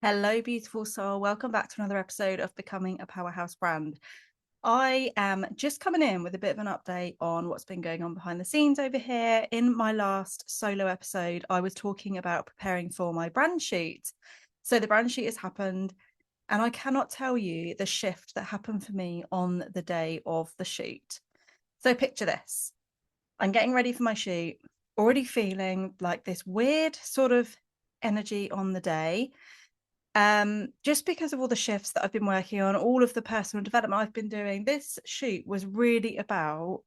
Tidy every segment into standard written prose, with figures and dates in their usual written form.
Hello, beautiful soul. Welcome back to another episode of Becoming a Powerhouse Brand. I am just coming in with a bit of an update on what's been going on behind the scenes over here. In my last solo episode, I was talking about preparing for my brand shoot. So the brand shoot has happened, and I cannot tell you the shift that happened for me on the day of the shoot. So picture this. I'm getting ready for my shoot, already feeling like this weird sort of energy on the day, just because of all the shifts that I've been working on, all of the personal development I've been doing. This shoot was really about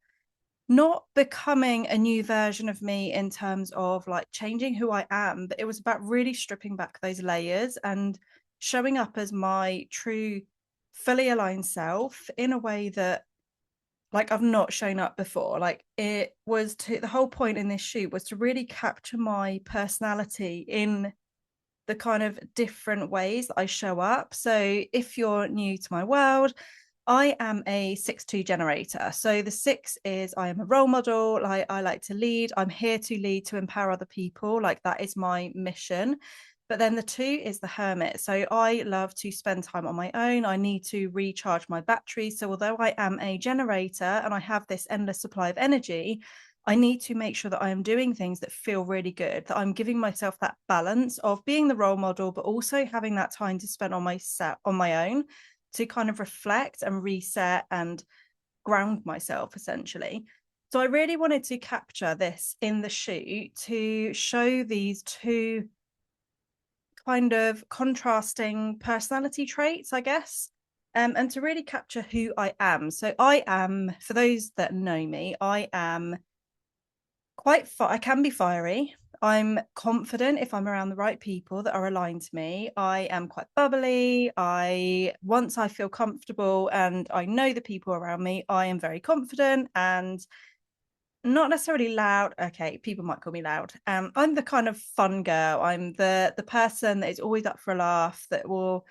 not becoming a new version of me in terms of like changing who I am, but it was about really stripping back those layers and showing up as my true, fully aligned self in a way that like I've not shown up before. Like it was to the whole point in this shoot was to really capture my personality in the kind of different ways that I show up. So if you're new to my world, I am a 6-2 generator. So the 6 is I am a role model. Like I like to lead. I'm here to lead, to empower other people. Like that is my mission. But then the 2 is the hermit. So I love to spend time on my own. I need to recharge my battery. So although I am a generator and I have this endless supply of energy, I need to make sure that I am doing things that feel really good, that I'm giving myself that balance of being the role model, but also having that time to spend on my own to kind of reflect and reset and ground myself essentially. So I really wanted to capture this in the shoot to show these two kind of contrasting personality traits, I guess. And to really capture who I am. So I am, for those that know me, I am I can be fiery. I'm confident if I'm around the right people that are aligned to me. I am quite bubbly. Once I feel comfortable and I know the people around me, I am very confident and not necessarily loud. Okay, people might call me loud. I'm the kind of fun girl. I'm the person that is always up for a laugh, that will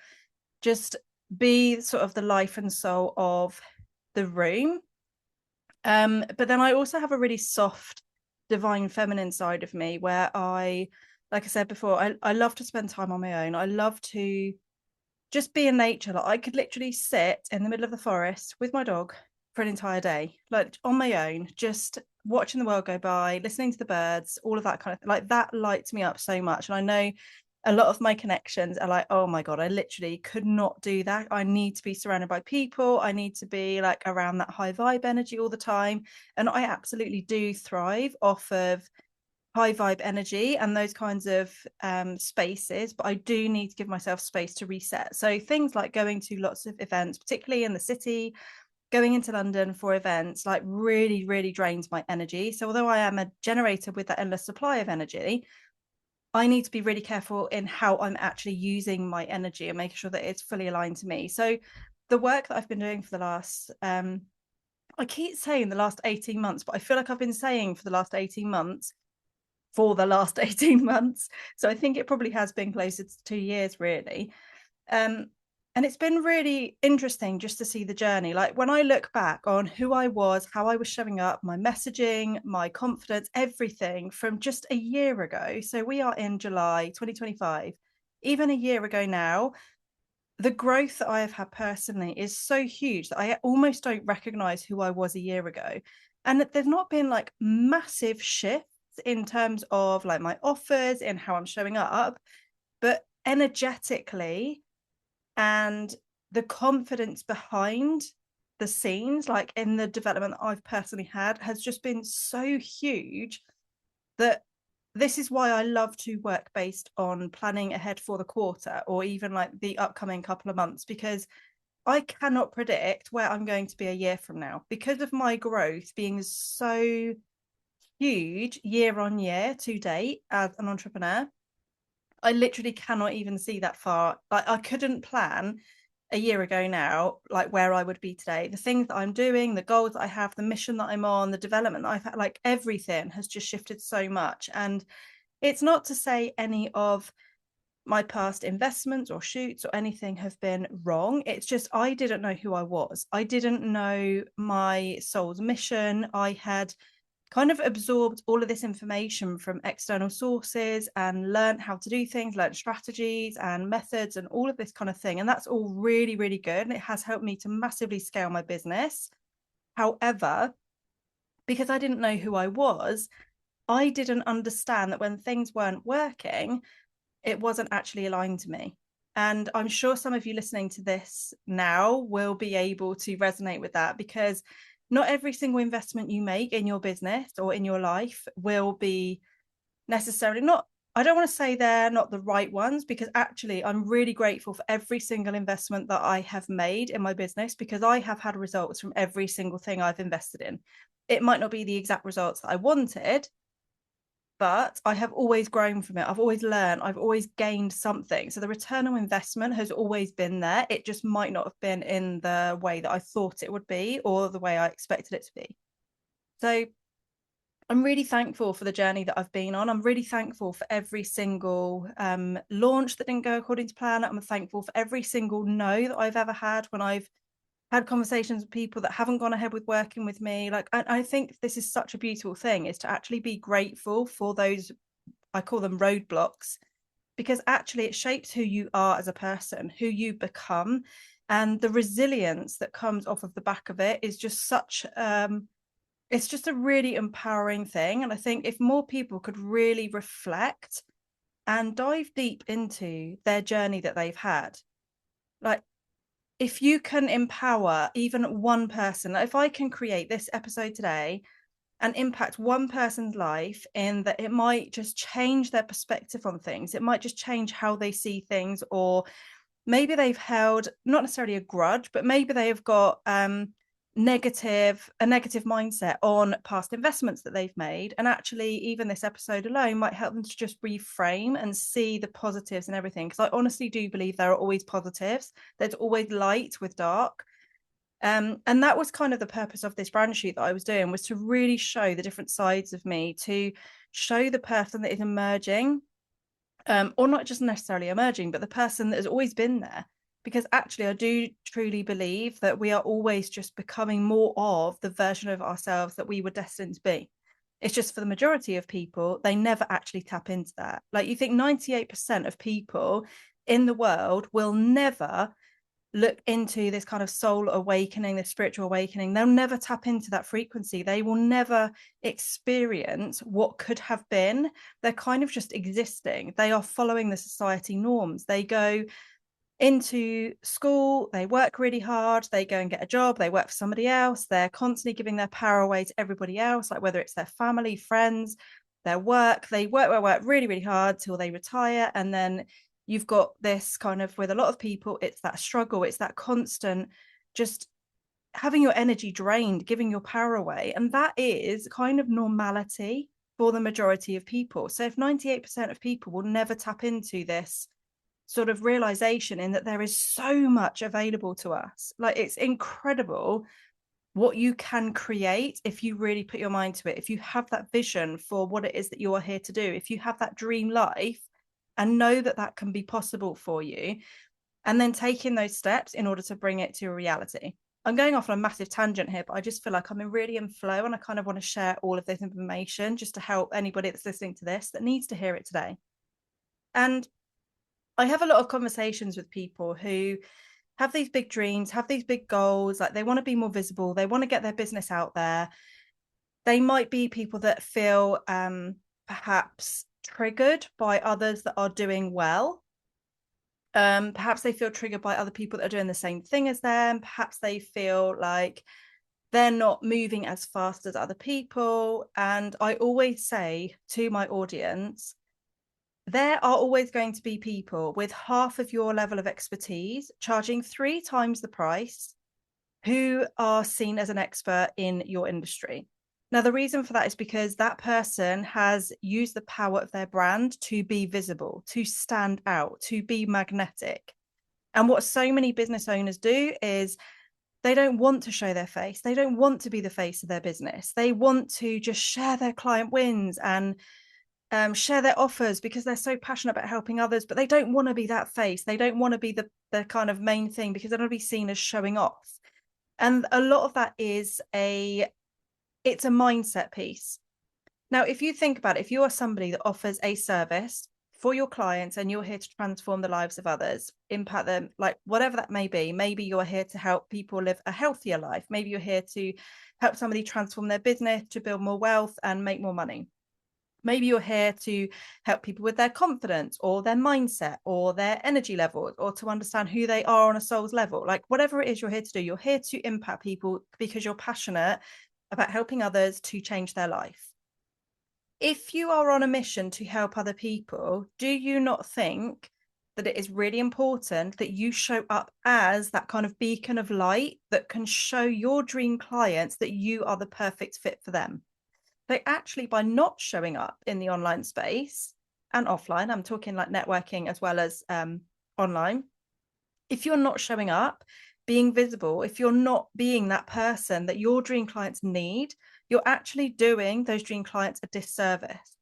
just be sort of the life and soul of the room. But then I also have a really soft, divine feminine side of me where like I said before, I love to spend time on my own. I love to just be in nature. Like I could literally sit in the middle of the forest with my dog for an entire day, like on my own, just watching the world go by, listening to the birds, all of that kind of thing. Like that lights me up so much. And I know a lot of my connections are like, oh my God, I literally could not do that. I need to be surrounded by people. I need to be like around that high vibe energy all the time. And I absolutely do thrive off of high vibe energy and those kinds of spaces, but I do need to give myself space to reset. So things like going to lots of events, particularly in the city, going into London for events, like really, really drains my energy. So although I am a generator with that endless supply of energy, I need to be really careful in how I'm actually using my energy and making sure that it's fully aligned to me. So the work that I've been doing for the last I keep saying the last 18 months, but I feel like I've been saying for the last 18 months for the last 18 months. So I think it probably has been closer to 2 years, really. Um, and it's been really interesting just to see the journey. Like when I look back on who I was, how I was showing up, my messaging, my confidence, everything from just a year ago. So we are in July 2025. Even a year ago now, the growth that I have had personally is so huge that I almost don't recognize who I was a year ago. And there's not been like massive shifts in terms of like my offers and how I'm showing up, but energetically and the confidence behind the scenes, like in the development that I've personally had, has just been so huge that this is why I love to work based on planning ahead for the quarter or even like the upcoming couple of months, because I cannot predict where I'm going to be a year from now because of my growth being so huge year on year to date as an entrepreneur. I literally cannot even see that far. Like I couldn't plan a year ago now, like where I would be today. The things that I'm doing, the goals that I have, the mission that I'm on, the development that I've had, like everything has just shifted so much. And it's not to say any of my past investments or shoots or anything have been wrong. It's just I didn't know who I was. I didn't know my soul's mission. I had kind of absorbed all of this information from external sources and learned how to do things, learned strategies and methods and all of this kind of thing. And that's all really, really good. And it has helped me to massively scale my business. However, because I didn't know who I was, I didn't understand that when things weren't working, it wasn't actually aligned to me. And I'm sure some of you listening to this now will be able to resonate with that, because not every single investment you make in your business or in your life will be necessarily not, I don't want to say they're not the right ones, because actually I'm really grateful for every single investment that I have made in my business, because I have had results from every single thing I've invested in. It might not be the exact results that I wanted, but I have always grown from it. I've always learned, I've always gained something. So the return on investment has always been there. It just might not have been in the way that I thought it would be or the way I expected it to be. So I'm really thankful for the journey that I've been on. I'm really thankful for every single launch that didn't go according to plan. I'm thankful for every single no that I've ever had when I've had conversations with people that haven't gone ahead with working with me. Like, I think this is such a beautiful thing, is to actually be grateful for those, I call them roadblocks, because actually it shapes who you are as a person, who you become. And the resilience that comes off of the back of it is just such, it's just a really empowering thing. And I think if more people could really reflect and dive deep into their journey that they've had, like, if you can empower even one person, like if I can create this episode today and impact one person's life in that, it might just change their perspective on things. It might just change how they see things, or maybe they've held not necessarily a grudge, but maybe they have got a negative mindset on past investments that they've made. And actually, even this episode alone might help them to just reframe and see the positives and everything. Because I honestly do believe there are always positives. There's always light with dark. And that was kind of the purpose of this brand shoot that I was doing, was to really show the different sides of me, to show the person that is emerging, or not just necessarily emerging, but the person that has always been there. Because actually, I do truly believe that we are always just becoming more of the version of ourselves that we were destined to be. It's just for the majority of people, they never actually tap into that. Like, you think 98% of people in the world will never look into this kind of soul awakening, this spiritual awakening. They'll never tap into that frequency. They will never experience what could have been. They're kind of just existing. They are following the society norms. They go into school, they work really hard, they go and get a job, they work for somebody else, they're constantly giving their power away to everybody else, like whether it's their family, friends, their work. They work really, really hard till they retire. And then you've got this kind of, with a lot of people, it's that struggle, it's that constant just having your energy drained, giving your power away. And that is kind of normality for the majority of people. So if 98% of people will never tap into this sort of realization in that there is so much available to us, like, it's incredible what you can create if you really put your mind to it, if you have that vision for what it is that you are here to do, if you have that dream life and know that that can be possible for you, and then taking those steps in order to bring it to a reality. I'm going off on a massive tangent here, but I just feel like I'm really in flow, and I kind of want to share all of this information just to help anybody that's listening to this that needs to hear it today. And I have a lot of conversations with people who have these big dreams, have these big goals, like they want to be more visible, they want to get their business out there. They might be people that feel perhaps triggered by others that are doing well. Perhaps they feel triggered by other people that are doing the same thing as them. Perhaps they feel like they're not moving as fast as other people. And I always say to my audience, there are always going to be people with half of your level of expertise charging 3 times the price who are seen as an expert in your industry. Now, the reason for that is because that person has used the power of their brand to be visible, to stand out, to be magnetic. And what so many business owners do is they don't want to show their face. They don't want to be the face of their business. They want to just share their client wins and share their offers because they're so passionate about helping others, but they don't want to be that face. They don't want to be the kind of main thing because they don't want to be seen as showing off. And a lot of that is it's a mindset piece. Now, if you think about it, if you are somebody that offers a service for your clients and you're here to transform the lives of others, impact them, like whatever that may be, maybe you're here to help people live a healthier life. Maybe you're here to help somebody transform their business to build more wealth and make more money. Maybe you're here to help people with their confidence or their mindset or their energy levels, or to understand who they are on a soul's level. Like whatever it is you're here to do, you're here to impact people because you're passionate about helping others to change their life. If you are on a mission to help other people, do you not think that it is really important that you show up as that kind of beacon of light that can show your dream clients that you are the perfect fit for them? So actually, by not showing up in the online space and offline, I'm talking like networking as well as online, if you're not showing up, being visible, if you're not being that person that your dream clients need, you're actually doing those dream clients a disservice.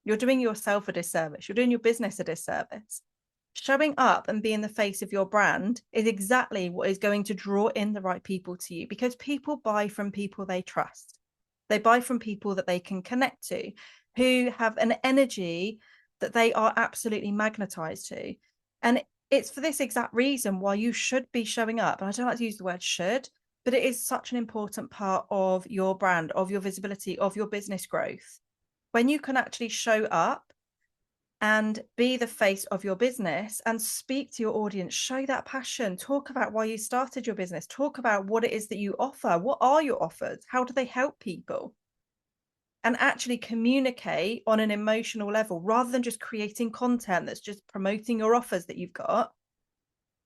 You're doing yourself a disservice. You're doing your business a disservice. Showing up and being the face of your brand is exactly what is going to draw in the right people to you, because people buy from people they trust. They buy from people that they can connect to, who have an energy that they are absolutely magnetized to. And it's for this exact reason why you should be showing up. And I don't like to use the word should, but it is such an important part of your brand, of your visibility, of your business growth. When you can actually show up and be the face of your business and speak to your audience, show that passion, talk about why you started your business, talk about what it is that you offer. What are your offers? How do they help people? And actually communicate on an emotional level rather than just creating content that's just promoting your offers that you've got.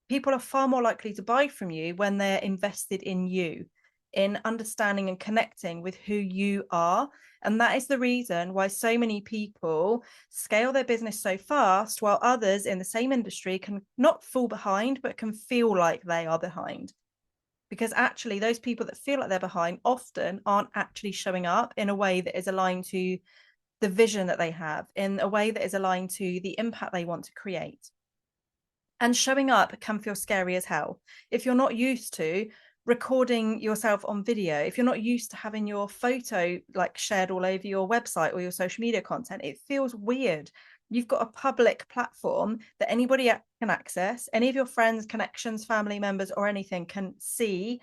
People are far more likely to buy from you when they're invested in you, in understanding and connecting with who you are. And that is the reason why so many people scale their business so fast, while others in the same industry can not fall behind, but can feel like they are behind. Because actually, those people that feel like they're behind often aren't actually showing up in a way that is aligned to the vision that they have, in a way that is aligned to the impact they want to create. And showing up can feel scary as hell. If you're not used to recording yourself on video, if you're not used to having your photo like shared all over your website or your social media content, it feels weird. You've got a public platform that anybody can access. Any of your friends, connections, family members, or anything can see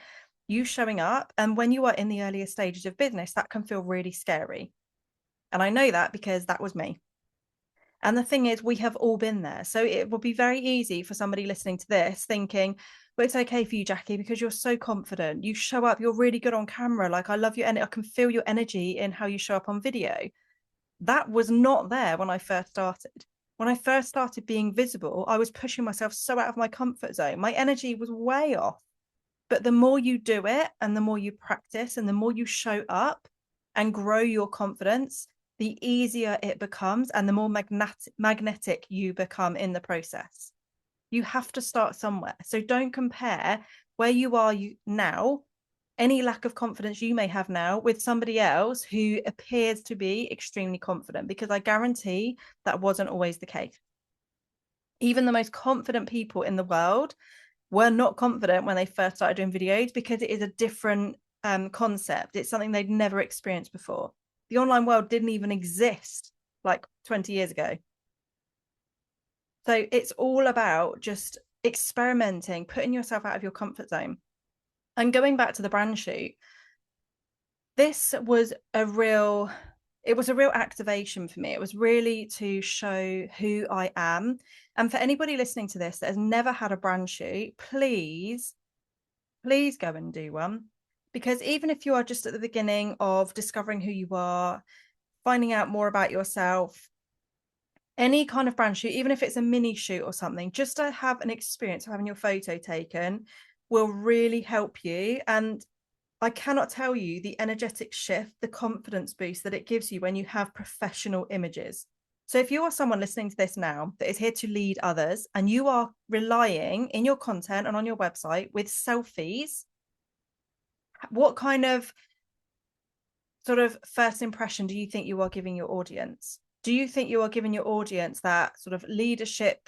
you showing up. And when you are in the earlier stages of business, that can feel really scary. And I know that because that was me. And the thing is, we have all been there. So it will be very easy for somebody listening to this thinking, but it's okay for you, Jackie, because you're so confident. You show up, you're really good on camera. Like, I love you, and I can feel your energy in how you show up on video. That was not there when I first started. When I first started being visible, I was pushing myself so out of my comfort zone. My energy was way off. But the more you do it and the more you practice and the more you show up and grow your confidence, the easier it becomes and the more magnetic you become in the process. You have to start somewhere. So don't compare where you are now, any lack of confidence you may have now, with somebody else who appears to be extremely confident, because I guarantee that wasn't always the case. Even the most confident people in the world were not confident when they first started doing videos, because it is a different concept. It's something they'd never experienced before. The online world didn't even exist like 20 years ago. So it's all about just experimenting, putting yourself out of your comfort zone. And going back to the brand shoot, this was a real activation for me. It was really to show who I am. And for anybody listening to this that has never had a brand shoot, please go and do one. Because even if you are just at the beginning of discovering who you are, finding out more about yourself, any kind of brand shoot, even if it's a mini shoot or something, just to have an experience of having your photo taken will really help you. And I cannot tell you the energetic shift, the confidence boost that it gives you when you have professional images. So if you are someone listening to this now that is here to lead others, and you are relying in your content and on your website with selfies, what kind of sort of first impression do you think you are giving your audience? Do you think you are giving your audience that sort of leadership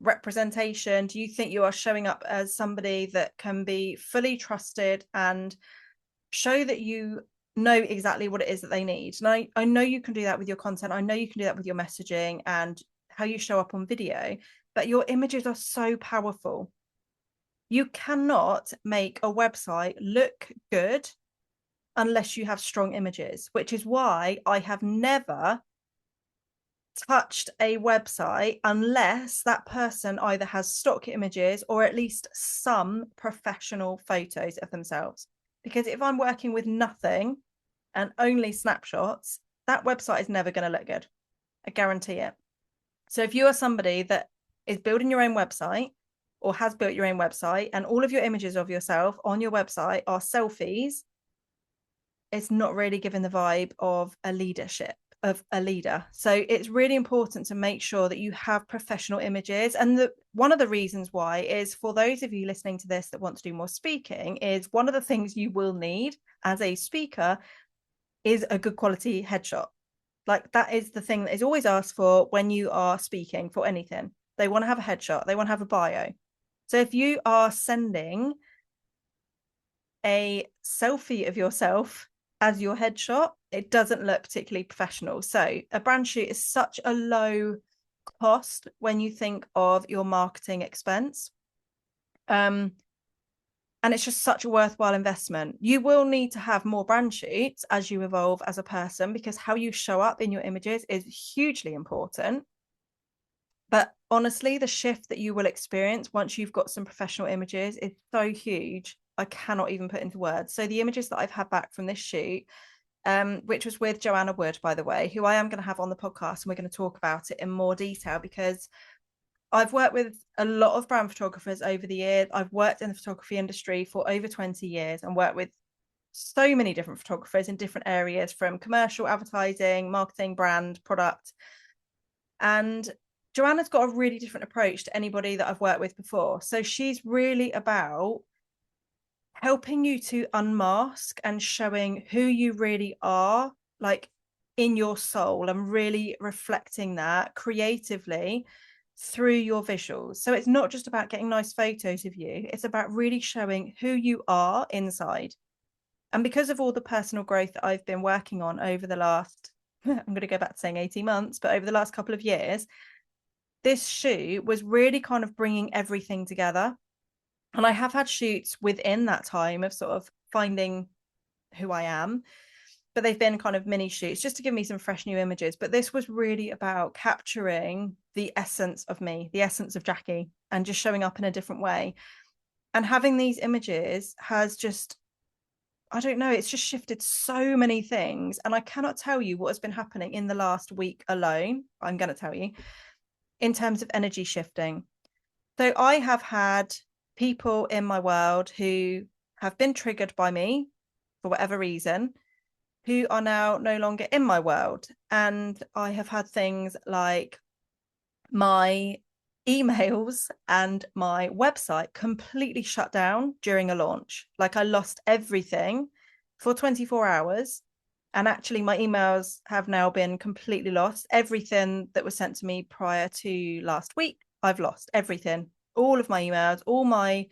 representation? Do you think you are showing up as somebody that can be fully trusted and show that you know exactly what it is that they need. And I know you can do that with your content. I know you can do that with your messaging and how you show up on video, but your images are so powerful. You cannot make a website look good unless you have strong images, which is why I have never touched a website unless that person either has stock images or at least some professional photos of themselves. Because if I'm working with nothing and only snapshots, that website is never going to look good. I guarantee it. So if you are somebody that is building your own website or has built your own website and all of your images of yourself on your website are selfies, it's not really giving the vibe of a leadership, of a leader. So it's really important to make sure that you have professional images. And one of the reasons why is, for those of you listening to this that want to do more speaking, is one of the things you will need as a speaker is a good quality headshot. Like, that is the thing that is always asked for when you are speaking for anything. They want to have a headshot, they want to have a bio. So if you are sending a selfie of yourself as your headshot, it doesn't look particularly professional. So a brand shoot is such a low cost when you think of your marketing expense. And it's just such a worthwhile investment. You will need to have more brand shoots as you evolve as a person, because how you show up in your images is hugely important. But honestly, the shift that you will experience once you've got some professional images is so huge. I cannot even put into words. So the images that I've had back from this shoot, which was with Joanna Wood, by the way, who I am going to have on the podcast, and we're going to talk about it in more detail, because I've worked with a lot of brand photographers over the years. I've worked in the photography industry for over 20 years and worked with so many different photographers in different areas, from commercial, advertising, marketing, brand, product. And Joanna's got a really different approach to anybody that I've worked with before. So she's really about helping you to unmask and showing who you really are, like in your soul, and really reflecting that creatively through your visuals. So it's not just about getting nice photos of you, it's about really showing who you are inside. And because of all the personal growth that I've been working on over the last, I'm going to go back to saying 18 months, but over the last couple of years, this shoot was really kind of bringing everything together. And I have had shoots within that time of sort of finding who I am, but they've been kind of mini shoots just to give me some fresh new images. But this was really about capturing the essence of me, the essence of Jackie, and just showing up in a different way. And having these images has just, I don't know, it's just shifted so many things. And I cannot tell you what has been happening in the last week alone. I'm going to tell you, in terms of energy shifting. So I have had people in my world who have been triggered by me for whatever reason, who are now no longer in my world. And I have had things like my emails and my website completely shut down during a launch. Like, I lost everything for 24 hours. And actually, my emails have now been completely lost. Everything that was sent to me prior to last week, I've lost everything. All of my emails, all my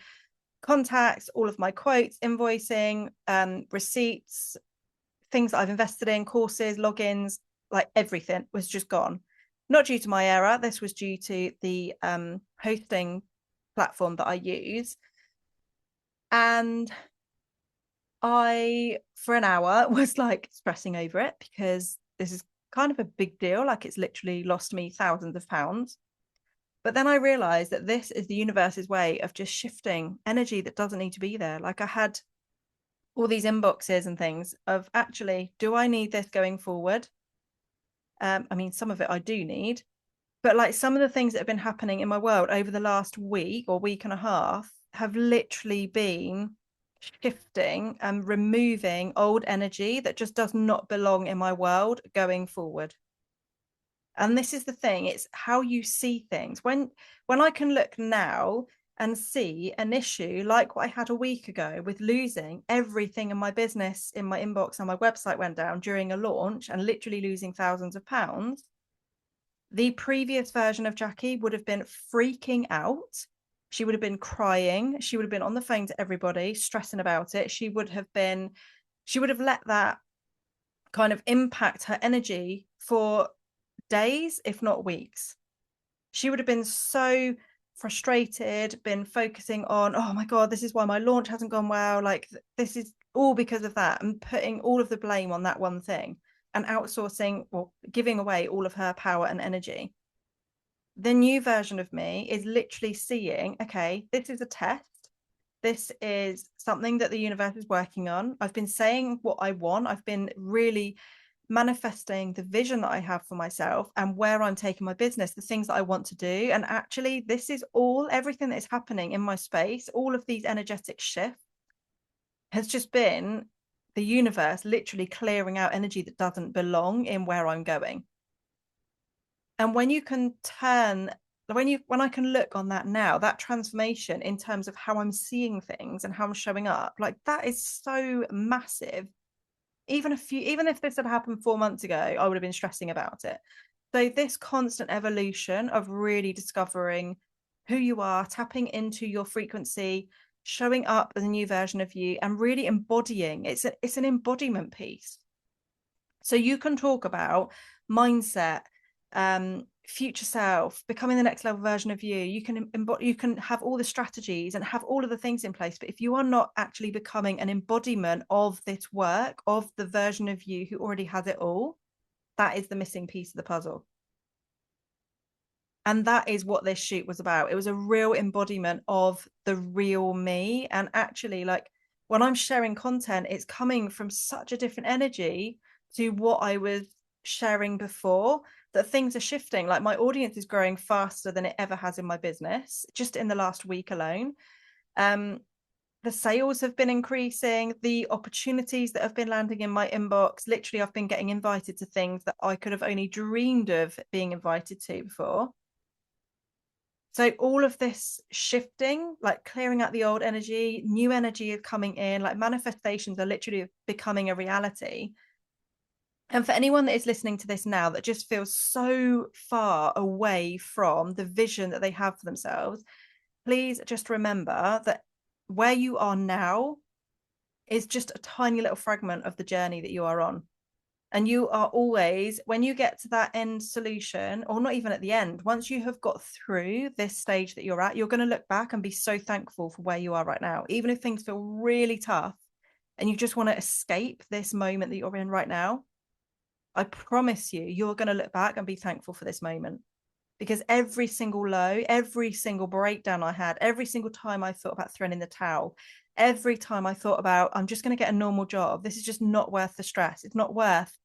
contacts, all of my quotes, invoicing, receipts, things that I've invested in, courses, logins, like everything was just gone. Not due to my error. This was due to the hosting platform that I use. And I, for an hour, was like stressing over it, because this is kind of a big deal. Like, it's literally lost me thousands of pounds. But then I realized that this is the universe's way of just shifting energy that doesn't need to be there. Like, I had all these inboxes and things of, actually, do I need this going forward? I mean, some of it I do need, but like some of the things that have been happening in my world over the last week or week and a half have literally been shifting and removing old energy that just does not belong in my world going forward. And this is the thing, it's how you see things. When I can look now and see an issue like what I had a week ago with losing everything in my business, in my inbox, and my website went down during a launch, and literally losing thousands of pounds, the previous version of Jackie would have been freaking out. She would have been crying. She would have been on the phone to everybody, stressing about it. She would have let that kind of impact her energy for days, if not weeks. She would have been so frustrated, been focusing on, oh my God, this is why my launch hasn't gone well. Like, this is all because of that, and putting all of the blame on that one thing and outsourcing or giving away all of her power and energy. The new version of me is literally seeing, okay, this is a test. This is something that the universe is working on. I've been saying what I want. I've been really manifesting the vision that I have for myself and where I'm taking my business, the things that I want to do. And actually, this is all, everything that is happening in my space, all of these energetic shifts has just been the universe literally clearing out energy that doesn't belong in where I'm going. And when you can turn, when I can look on that now, that transformation in terms of how I'm seeing things and how I'm showing up, like that is so massive. Even if this had happened 4 months ago, I would have been stressing about it. So this constant evolution of really discovering who you are, tapping into your frequency, showing up as a new version of you, and really embodying, it's an embodiment piece. So you can talk about mindset, future self, becoming the next level version of you. You can have all the strategies and have all of the things in place, but if you are not actually becoming an embodiment of this work, of the version of you who already has it all, that is the missing piece of the puzzle. And that is what this shoot was about. It was a real embodiment of the real me. And actually, like, when I'm sharing content, it's coming from such a different energy to what I was sharing before, that things are shifting. Like, my audience is growing faster than it ever has in my business, just in the last week alone. The sales have been increasing, the opportunities that have been landing in my inbox. Literally, I've been getting invited to things that I could have only dreamed of being invited to before. So all of this shifting, like clearing out the old energy, new energy is coming in, like manifestations are literally becoming a reality. And for anyone that is listening to this now that just feels so far away from the vision that they have for themselves, please just remember that where you are now is just a tiny little fragment of the journey that you are on. And you are always, when you get to that end solution, or not even at the end, once you have got through this stage that you're at, you're going to look back and be so thankful for where you are right now, even if things feel really tough and you just want to escape this moment that you're in right now. I promise you, you're going to look back and be thankful for this moment, because every single low, every single breakdown I had, every single time I thought about throwing in the towel, every time I thought about, I'm just going to get a normal job, this is just not worth the stress, it's not worth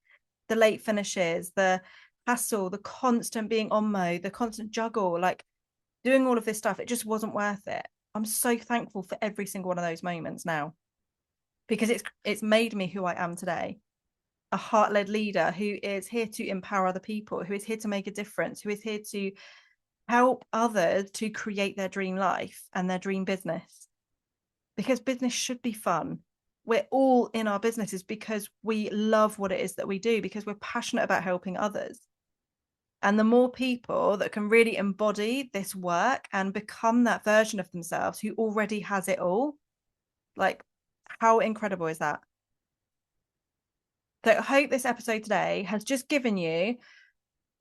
the late finishes, the hassle, the constant being on mode, the constant juggle, like doing all of this stuff, it just wasn't worth it. I'm so thankful for every single one of those moments now, because it's made me who I am today. A heart-led leader who is here to empower other people, who is here to make a difference, who is here to help others to create their dream life and their dream business. Because business should be fun. We're all in our businesses because we love what it is that we do, because we're passionate about helping others. And the more people that can really embody this work and become that version of themselves who already has it all, like, how incredible is that? So I hope this episode today has just given you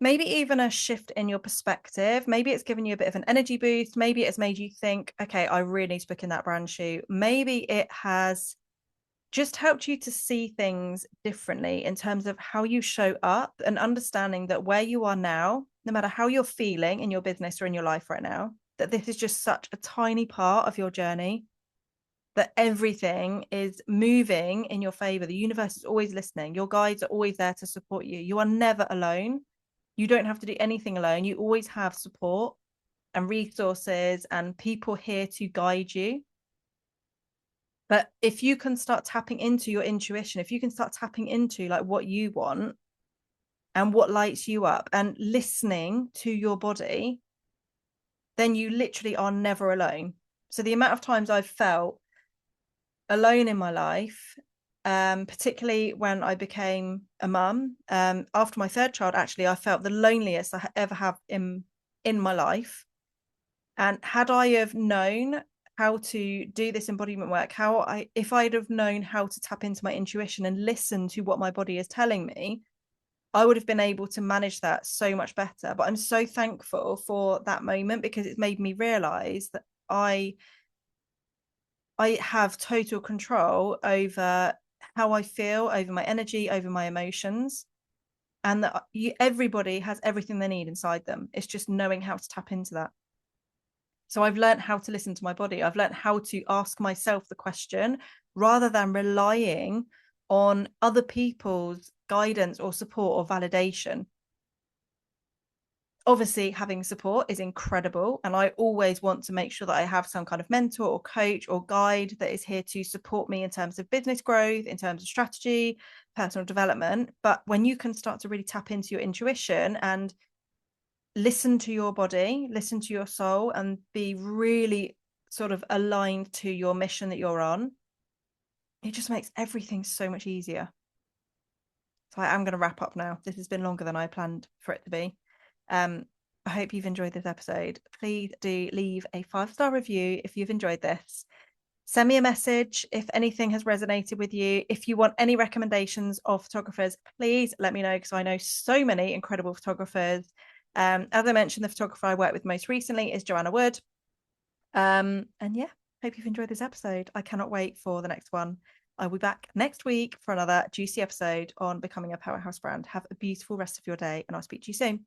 maybe even a shift in your perspective. Maybe it's given you a bit of an energy boost. Maybe it's made you think, okay, I really need to book in that brand shoot. Maybe it has just helped you to see things differently in terms of how you show up, and understanding that where you are now, no matter how you're feeling in your business or in your life right now, that this is just such a tiny part of your journey, that everything is moving in your favor. The universe is always listening. Your guides are always there to support you. You are never alone. You don't have to do anything alone. You always have support and resources and people here to guide you. But if you can start tapping into your intuition, if you can start tapping into like what you want and what lights you up and listening to your body, then you literally are never alone. So the amount of times I've felt alone in my life, particularly when I became a mum, after my third child, actually, I felt the loneliest I ever have in my life. And had I have known how to do this embodiment work, if I'd have known how to tap into my intuition and listen to what my body is telling me, I would have been able to manage that so much better. But I'm so thankful for that moment, because it's made me realize that I have total control over how I feel, over my energy, over my emotions, and that everybody has everything they need inside them. It's just knowing how to tap into that. So I've learned how to listen to my body. I've learned how to ask myself the question rather than relying on other people's guidance or support or validation. Obviously, having support is incredible, and I always want to make sure that I have some kind of mentor or coach or guide that is here to support me in terms of business growth, in terms of strategy, personal development. But when you can start to really tap into your intuition and listen to your body, listen to your soul, and be really sort of aligned to your mission that you're on, it just makes everything so much easier. So I am going to wrap up now. This has been longer than I planned for it to be. I hope you've enjoyed this episode. Please do leave a 5-star review if you've enjoyed this. Send me a message if anything has resonated with you. If you want any recommendations of photographers, please let me know, because I know so many incredible photographers. As I mentioned, the photographer I worked with most recently is Joanna Wood. And yeah, hope you've enjoyed this episode. I cannot wait for the next one. I'll be back next week for another juicy episode on becoming a powerhouse brand. Have a beautiful rest of your day, and I'll speak to you soon.